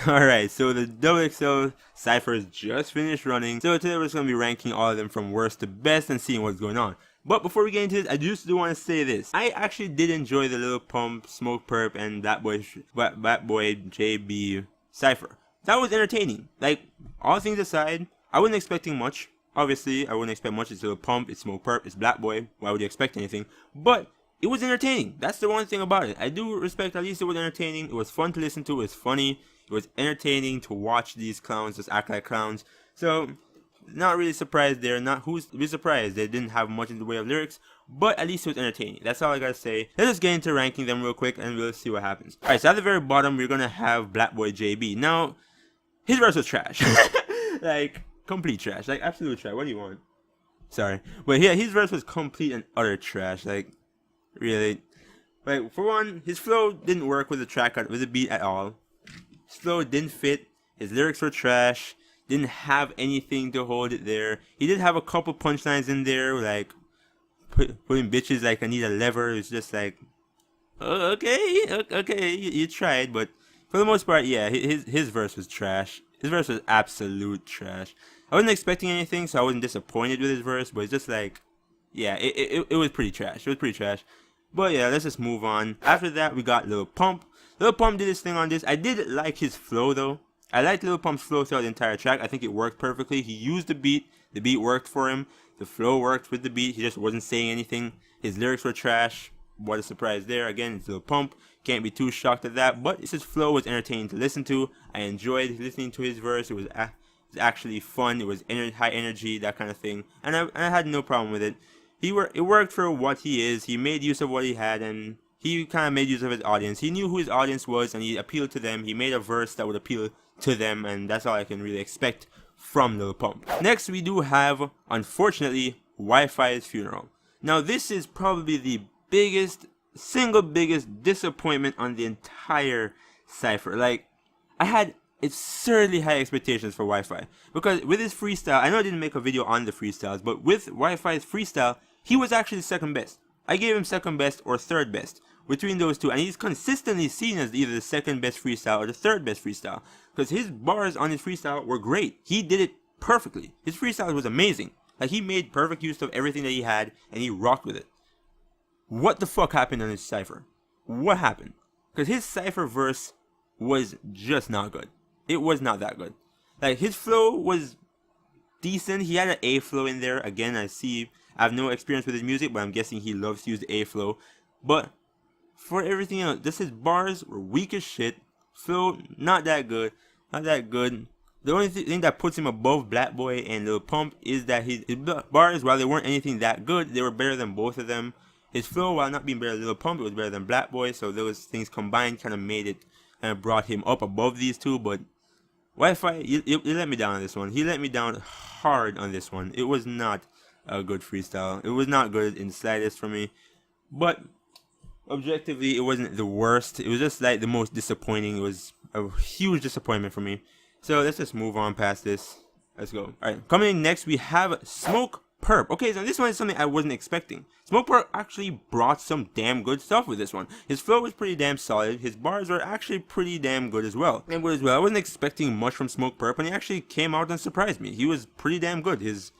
Alright, so the XXL Cyphers just finished running, so today we're just going to be ranking all of them from worst to best and seeing what's going on. But before we get into this, I just do want to say this. I actually did enjoy the Lil Pump, Smokepurpp, and BlocBoy J.i.d Cypher. That was entertaining. Like, all things aside, I wasn't expecting much. Obviously, I wouldn't expect much. It's Lil Pump, it's Smokepurpp, it's BlocBoy. Why would you expect anything? But it was entertaining. That's the one thing about it. I do respect at least it was entertaining. It was fun to listen to. It was funny. It was entertaining to watch these clowns just act like clowns. So, not really surprised there. Not who's to be surprised. They didn't have much in the way of lyrics, but at least it was entertaining. That's all I gotta say. Let's just get into ranking them real quick and we'll see what happens. Alright, so at the very bottom, we're gonna have BlocBoy J.i.d. Now, his verse was trash. Like, complete trash. Like, absolute trash. What do you want? Sorry. But yeah, his verse was complete and utter trash. Like, really. Like, for one, his flow didn't work with the track, with the beat at all. His flow didn't fit. His lyrics were trash. Didn't have anything to hold it there. He did have a couple punchlines in there, like putting bitches like I need a lever. It's just like, oh, okay, you tried, but for the most part, yeah, his verse was trash. His verse was absolute trash. I wasn't expecting anything, so I wasn't disappointed with his verse, but it's just like, yeah, it was pretty trash. It was pretty trash. But yeah, let's just move on. After that, we got Lil Pump. Lil Pump did his thing on this. I did like his flow though. I liked Lil Pump's flow throughout the entire track. I think it worked perfectly. He used the beat. The beat worked for him. The flow worked with the beat. He just wasn't saying anything. His lyrics were trash. What a surprise there. Again, it's Lil Pump. Can't be too shocked at that. But his flow was entertaining to listen to. I enjoyed listening to his verse. It was actually fun. It was high energy, that kind of thing. And I had no problem with it. It worked for what he is. He made use of what he had, and he kind of made use of his audience. He knew who his audience was, and he appealed to them. He made a verse that would appeal to them, and that's all I can really expect from Lil Pump. Next, we do have, unfortunately, WifisFuneral. Now, this is probably the single biggest disappointment on the entire Cypher. Like, I had absurdly high expectations for Wi-Fi, because with his freestyle, I know I didn't make a video on the freestyles, but with Wi-Fi's freestyle, he was actually second best. I gave him second best or third best between those two, and he's consistently seen as either the second best freestyle or the third best freestyle, because his bars on his freestyle were great. He did it perfectly. His freestyle was amazing. Like, he made perfect use of everything that he had, and he rocked with it. What the fuck happened on his Cypher? What happened? Because his Cypher verse was just not good. It was not that good. Like, his flow was decent. He had an A flow in there. Again, I have no experience with his music, but I'm guessing he loves to use the A flow. But for everything else, just his bars were weak as shit. Flow, not that good. Not that good. The only thing that puts him above BlocBoy and Lil Pump is that his bars, while they weren't anything that good, they were better than both of them. His flow, while not being better than Lil Pump, it was better than BlocBoy. So those things combined kind of made it and brought him up above these two. But Wi-Fi, he let me down on this one. He let me down hard on this one. It was not a good freestyle. It was not good in the slightest for me. But objectively, it wasn't the worst. It was just like the most disappointing. It was a huge disappointment for me. So let's just move on past this. Let's go. Alright, coming in next, we have Smokepurpp. Okay, so this one is something I wasn't expecting. Smokepurpp actually brought some damn good stuff with this one. His flow was pretty damn solid. His bars were actually pretty damn good as well. I wasn't expecting much from Smokepurpp, and he actually came out and surprised me. He was pretty damn good. His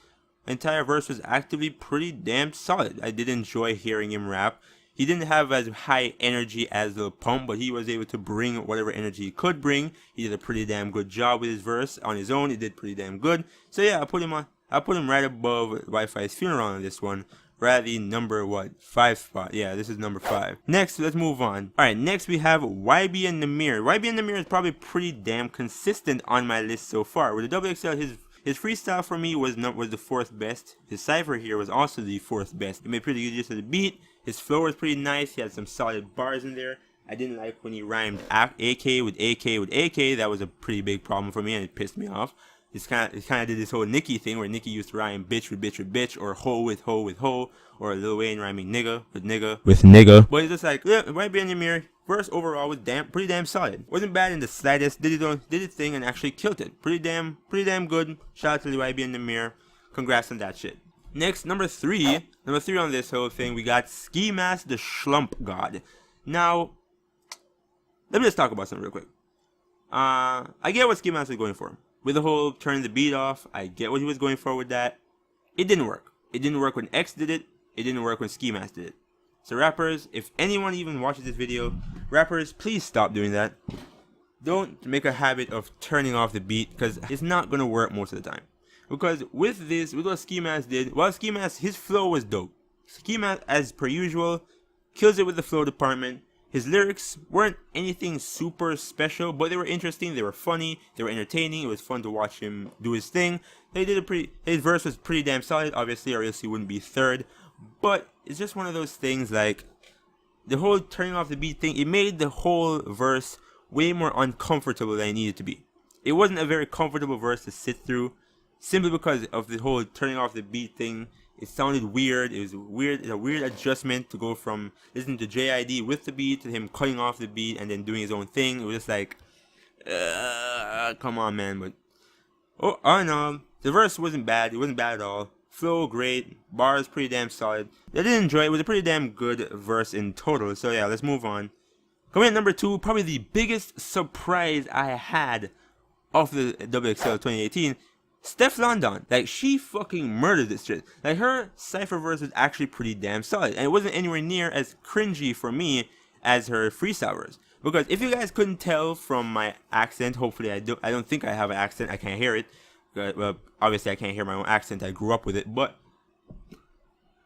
entire verse was actively pretty damn solid. I did enjoy hearing him rap. He didn't have as high energy as Lil Pump, but he was able to bring whatever energy he could bring. He did a pretty damn good job with his verse on his own. He did pretty damn good. So yeah, I put him right above WifisFuneral on this one. Rather number 5 spot. Yeah, this is number 5. Next, let's move on. Alright, next we have J.i.d and Nahmir. J.i.d and Nahmir is probably pretty damn consistent on my list so far. With the XXL, his freestyle for me was the 4th best. His Cypher here was also the 4th best. He made pretty good use of the beat. His flow was pretty nice. He had some solid bars in there. I didn't like when he rhymed AK with AK with AK. That was a pretty big problem for me, and it pissed me off. It kind of did this whole Nicki thing where Nicki used to rhyme bitch with bitch with bitch, or hoe with hoe with hoe, or Lil Wayne rhyming nigga with nigga with nigga. But it's just like, yeah, J.i.d and Nahmir, verse overall was pretty damn solid. Wasn't bad in the slightest. Did its thing and actually killed it. Pretty damn good. Shout out to J.i.d and Nahmir. Congrats on that shit. Next, number 3 on this whole thing, we got Ski Mask the Slump God. Now, let me just talk about something real quick. I get what Ski Mask was going for. With the whole turn the beat off, I get what he was going for with that. It didn't work. It didn't work when X did it. It didn't work when Ski Mask did it. So rappers, if anyone even watches this video, rappers, please stop doing that. Don't make a habit of turning off the beat, because it's not going to work most of the time. Because with this, with what Ski Mask did, while Ski Mask, his flow was dope. Ski Mask, as per usual, kills it with the flow department. His lyrics weren't anything super special, but they were interesting, they were funny, they were entertaining. It was fun to watch him do his thing. His verse was pretty damn solid, obviously, or else he wouldn't be third. But it's just one of those things, like, the whole turning off the beat thing, it made the whole verse way more uncomfortable than it needed to be. It wasn't a very comfortable verse to sit through, simply because of the whole turning off the beat thing. It sounded weird. It was weird. It's a weird adjustment to go from listening to J.i.d. with the beat to him cutting off the beat and then doing his own thing. It was just like, come on, man. But all in all, the verse wasn't bad. It wasn't bad at all. Flow great. Bars pretty damn solid. I did enjoy it. It was a pretty damn good verse in total. So yeah, let's move on. Coming at number 2, probably the biggest surprise I had of the XXL 2018. Stefflon, like, she fucking murdered this shit. Like, her Cypher verse was actually pretty damn solid, and it wasn't anywhere near as cringy for me as her freestyle verse. Because if you guys couldn't tell from my accent, hopefully I don't think I have an accent. I can't hear it. Well, obviously I can't hear my own accent. I grew up with it, but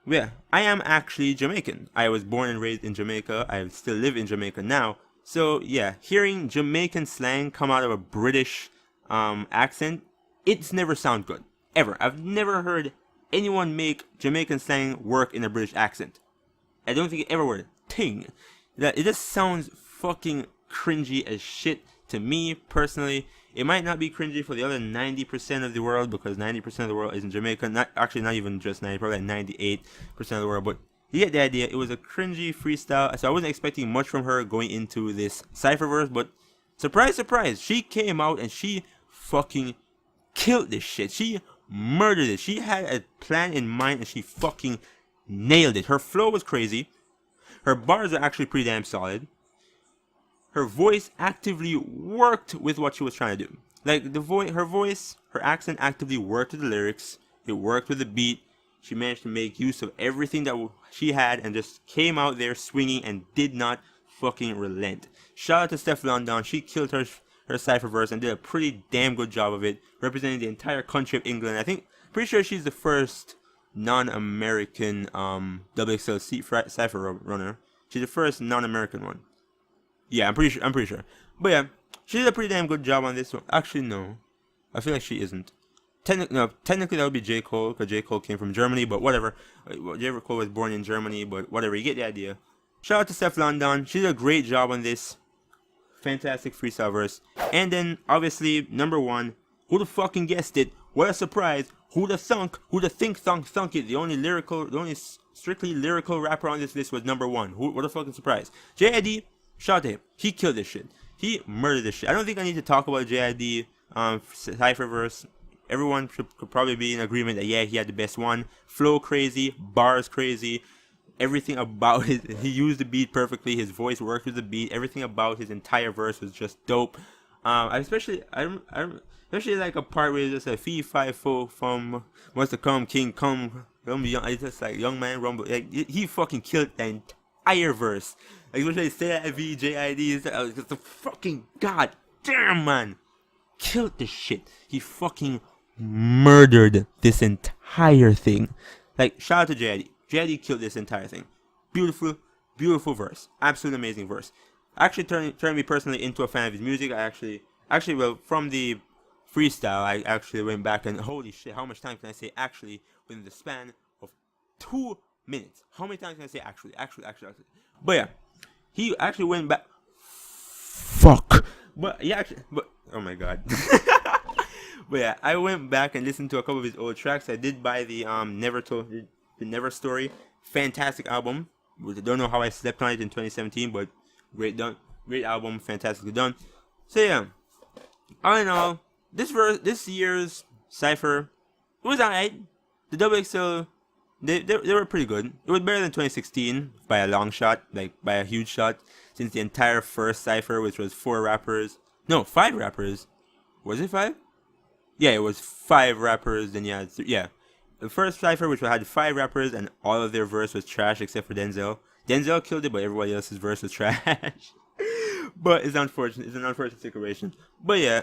yeah, I am actually Jamaican. I was born and raised in Jamaica. I still live in Jamaica now. So yeah, hearing Jamaican slang come out of a British accent, it's never sound good, ever. I've never heard anyone make Jamaican slang work in a British accent. I don't think it ever would. Ting. That it just sounds fucking cringy as shit to me personally. It might not be cringy for the other 90% of the world, because 90% of the world is in Jamaica. Not even just 90, probably like 98% of the world. But you get the idea. It was a cringy freestyle, so I wasn't expecting much from her going into this Cypher verse. But surprise, surprise, she came out and she fucking killed this shit. She murdered it. She had a plan in mind and she fucking nailed it. Her flow was crazy. Her bars are actually pretty damn solid. Her voice actively worked with what she was trying to do. Like, her voice, her accent actively worked with the lyrics. It worked with the beat. She managed to make use of everything that she had and just came out there swinging and did not fucking relent. Shout out to Stefflon. She killed her Cypher verse and did a pretty damn good job of it, representing the entire country of England. I think, pretty sure she's the first non-American XXL Cypher runner. She's the first non-American one. Yeah, I'm pretty sure. But yeah, she did a pretty damn good job on this one. Actually, no, I feel like she isn't. Technically that would be J. Cole, because J. Cole came from Germany. But whatever. J. Cole was born in Germany. But whatever, you get the idea. Shout out to Stefflon. She did a great job on this. Fantastic freestyle verse. And then, obviously, number 1, who the fucking guessed it? What a surprise. Who the thunk it? The only strictly lyrical rapper on this list was number 1. What a fucking surprise. J.i.d, shout out to him. He killed this shit. He murdered this shit. I don't think I need to talk about J.i.d Cypher verse. Everyone could probably be in agreement that, yeah, he had the best one. Flow crazy, bars crazy. Everything about he used the beat perfectly. His voice worked with the beat. Everything about his entire verse was just dope. I especially like a part where it's just a fee fi fo from wants to come king come young. It's just like young man rumble. Like, he fucking killed the entire verse. Like, especially say that J.i.d. It's the fucking goddamn man killed this shit. He fucking murdered this entire thing. Like, shout out to J.i.d. J.i.d killed this entire thing. Beautiful, beautiful verse. Absolute amazing verse. Actually turned me personally into a fan of his music. Well, from the freestyle, I actually went back and, holy shit, how much time can I say actually within the span of 2 minutes? How many times can I say actually? But yeah, he actually went back. Fuck. But oh my god. But yeah, I went back and listened to a couple of his old tracks. I did buy the Never Story. Fantastic album. Don't know how I slept on it in 2017, but great album, fantastically done. So yeah, all in all, this year's Cypher, it was alright. The XXL, they were pretty good. It was better than 2016 by a long shot, like by a huge shot, since the entire first Cypher, which was 4 rappers, No, 5 rappers. Was it 5? Yeah, it was 5 rappers. Then you had yeah, the first Cypher, which had 5 rappers, and all of their verse was trash except for Denzel. Denzel killed it, but everybody else's verse was trash. But it's unfortunate. It's an unfortunate situation. But yeah,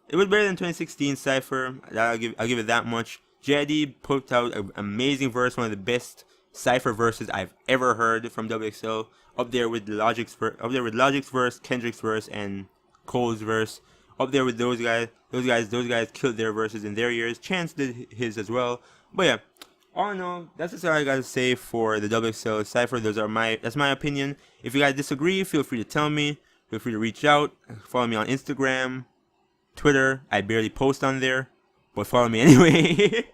it was better than 2016 Cypher. I'll give it that much. J.i.d put out an amazing verse, one of the best Cypher verses I've ever heard from WXL. Up there with Logic's verse, Kendrick's verse, and Cole's verse. Up there with those guys. Those guys killed their verses in their years. Chance did his as well. But yeah, all in all, that's just all I gotta say for the WXL Cypher. That's my opinion. If you guys disagree, feel free to tell me. Feel free to reach out. Follow me on Instagram, Twitter. I barely post on there, but follow me anyway.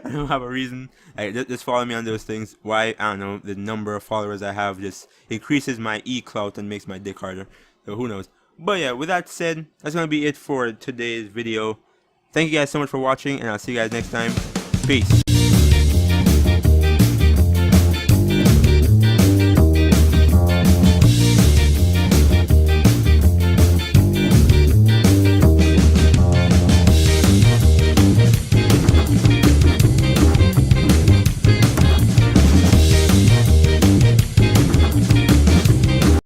I don't have a reason. Just follow me on those things. Why? I don't know. The number of followers I have just increases my e-clout and makes my dick harder. So who knows? But yeah, with that said, that's gonna be it for today's video. Thank you guys so much for watching, and I'll see you guys next time. Peace.